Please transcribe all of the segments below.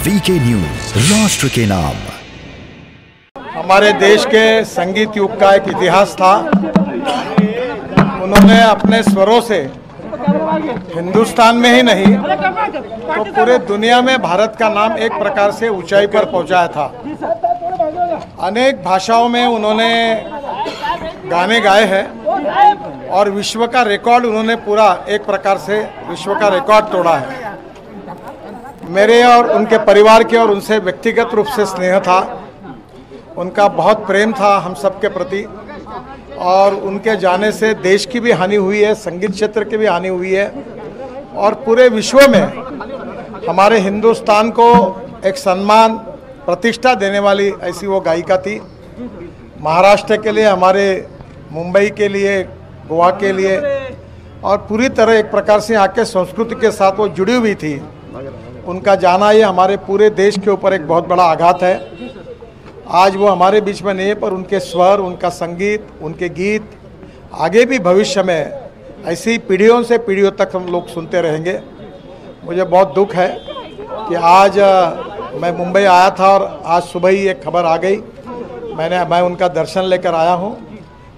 VK news, राष्ट्र के नाम। हमारे देश के संगीत युग का एक इतिहास था। उन्होंने अपने स्वरों से हिंदुस्तान में ही नहीं तो पूरे दुनिया में भारत का नाम एक प्रकार से ऊंचाई पर पहुंचाया था। अनेक भाषाओं में उन्होंने गाने गाए हैं और विश्व का रिकॉर्ड उन्होंने पूरा एक प्रकार से विश्व का रिकॉर्ड तोड़ा है। मेरे और उनके परिवार के और उनसे व्यक्तिगत रूप से स्नेह था, उनका बहुत प्रेम था हम सब के प्रति, और उनके जाने से देश की भी हानि हुई है, संगीत क्षेत्र की भी हानि हुई है, और पूरे विश्व में हमारे हिंदुस्तान को एक सम्मान प्रतिष्ठा देने वाली ऐसी वो गायिका थी। महाराष्ट्र के लिए, हमारे मुंबई के लिए, गोवा के लिए, और पूरी तरह एक प्रकार से यहाँ के संस्कृति के साथ वो जुड़ी हुई थी। उनका जाना ये हमारे पूरे देश के ऊपर एक बहुत बड़ा आघात है। आज वो हमारे बीच में नहीं है, पर उनके स्वर, उनका संगीत, उनके गीत आगे भी भविष्य में ऐसी पीढ़ियों से पीढ़ियों तक हम लोग सुनते रहेंगे। मुझे बहुत दुख है कि आज मैं मुंबई आया था और आज सुबह ही एक खबर आ गई। मैं उनका दर्शन लेकर आया हूँ।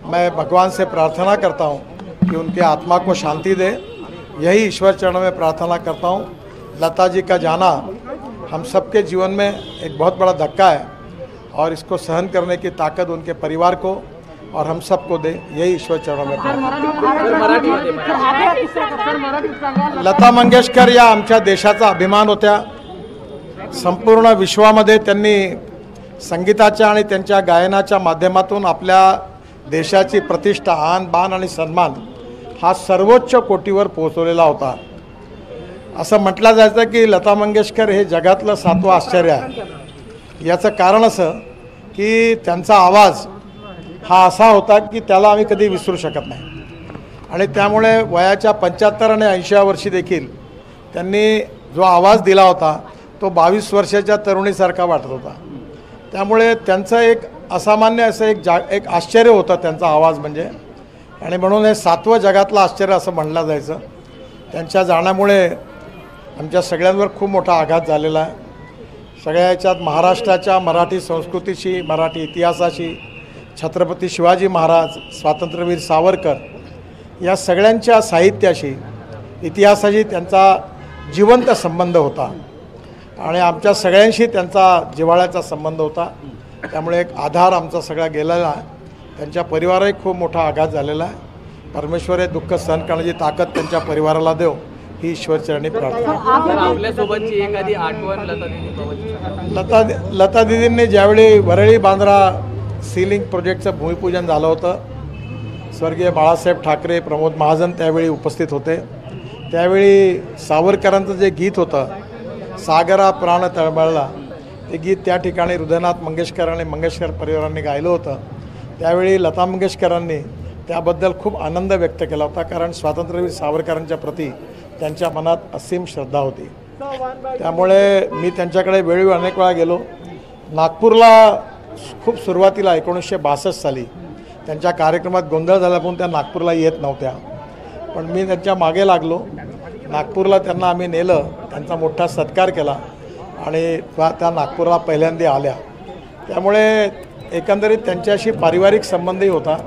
मैं भगवान से प्रार्थना करता हूँ कि उनके आत्मा को शांति दे, यही ईश्वर चरणों में प्रार्थना करता हूँ। लता जी का जाना हम सबके जीवन में एक बहुत बड़ा धक्का है, और इसको सहन करने की ताकत उनके परिवार को और हम सबको दे, यही ईश्वर चरणों में प्रार्थना। लता मंगेशकर या आमच्या देशाचा अभिमान होत्या। संपूर्ण विश्वामध्ये त्यांनी संगीताच्या आणि त्यांच्या गायनाच्या माध्यमातून आपल्या देशाची प्रतिष्ठा, आन बान आणि सन्मान हा सर्वोच्च कोटीवर पोहोचवलेला होता। असं म्हटलं जायचं की लता मंगेशकर हे जगातलं 7वं आश्चर्य आहे। याचं कारण असं की त्यांचा आवाज हा असा होता की त्याला आम्ही कधी विसरू शकत नाही, आणि त्यामुळे वयाच्या 75 आणि 80 वर्षी देखील त्यांनी जो आवाज दिला होता तो 22 वर्षाच्या तरुणीसारखा वाटत होता। त्यामुळे त्यांचं एक असामान्य असं एक आश्चर्य होतं त्यांचा आवाज म्हणजे, आणि म्हणून हे 7वं जगातलं आश्चर्य असं म्हणलं जायचं। त्यांच्या जाण्यामुळे आमच्या सगळ्यांवर खूप मोठा आघात झालेला आहे। सगळ्या याच्यात महाराष्ट्राच्या मराठी संस्कृतीशी, मराठी इतिहासाशी, छत्रपती शिवाजी महाराज, स्वातंत्र्यवीर सावरकर या सगळ्यांच्या साहित्याशी, इतिहासाशी त्यांचा जिवंत संबंध होता, आणि आमच्या सगळ्यांशी त्यांचा जिव्हाळ्याचा संबंध होता। त्यामुळे एक आधार आमचा सगळा गेलेला आहे। त्यांच्या परिवाराही खूप मोठा आघात झालेला आहे। परमेश्वर हे दुःख सहन करण्याची ताकद त्यांच्या परिवाराला देव, ही ईश्वरचरणी प्रार्थना। आपल्यासोबतची एखादी आठवण लता दीदींनी ज्यावेळी वरळी बांद्रा सीलिंग प्रोजेक्टचं भूमिपूजन झालं होतं, स्वर्गीय बाळासाहेब ठाकरे, प्रमोद महाजन त्यावेळी उपस्थित होते। त्यावेळी सावरकरांचं जे गीत होतं, सागरा प्राण तळमळला, ते गीत त्या ठिकाणी हृदयनाथ मंगेशकर आणि मंगेशकर परिवारांनी गायलं होतं। त्यावेळी लता मंगेशकरांनी त्याबद्दल खूप आनंद व्यक्त केला होता, कारण स्वातंत्र्यवीर सावरकरांच्या प्रती त्यांच्या मनात असीम श्रद्धा होती। त्यामुळे मी त्यांच्याकडे वेळोवेळी अनेक वेळा गेलो। नागपूरला खूप सुरुवातीला 1962 साली त्यांच्या कार्यक्रमात गोंधळ झाल्यापासून त्या नागपूरला येत नव्हत्या, पण मी त्यांच्या मागे लागलो। नागपूरला त्यांना आम्ही नेलं, त्यांचा मोठा सत्कार केला, आणि त्या नागपूरला पहिल्यांदा आल्या। त्यामुळे एकंदरीत त्यांच्याशी पारिवारिक संबंधही होता।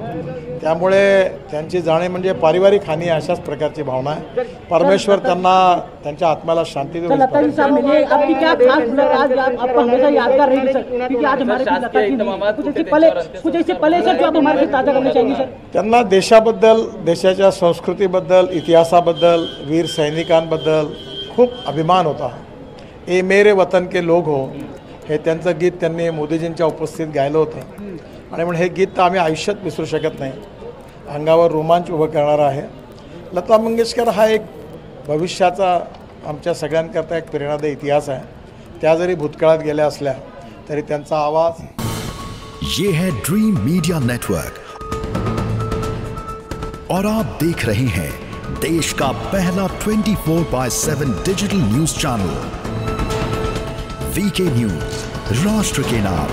त्यामुळे त्यांची जाणे म्हणजे पारिवारिक हानी अशाच प्रकारची भावना आहे। परमेश्वर त्यांना त्यांच्या आत्म्याला शांती देऊ। त्यांना देशाबद्दल, देशाच्या संस्कृतीबद्दल, इतिहासाबद्दल, वीर सैनिकांबद्दल खूप अभिमान होता। ए मेरे वतन के लोग हो हे त्यांचं गीत त्यांनी मोदीजींच्या उपस्थितीत गायलं होतं, आणि म्हणून हे गीत तर आम्ही आयुष्यात विसरू शकत नाही। अंगावर रोमांच उभं करणारा आहे। लता मंगेशकर हा एक भविष्याचा आमच्या सगळ्यांकरता एक प्रेरणादायी इतिहास आहे। त्या जरी भूतकाळात गेल्या असल्या तरी त्यांचा आवाज। ये है ड्रीम मीडिया नेटवर्क, और आप देख रहे हैं देश का पहला 24/7 digital news channel VK news, राष्ट्र के नाम।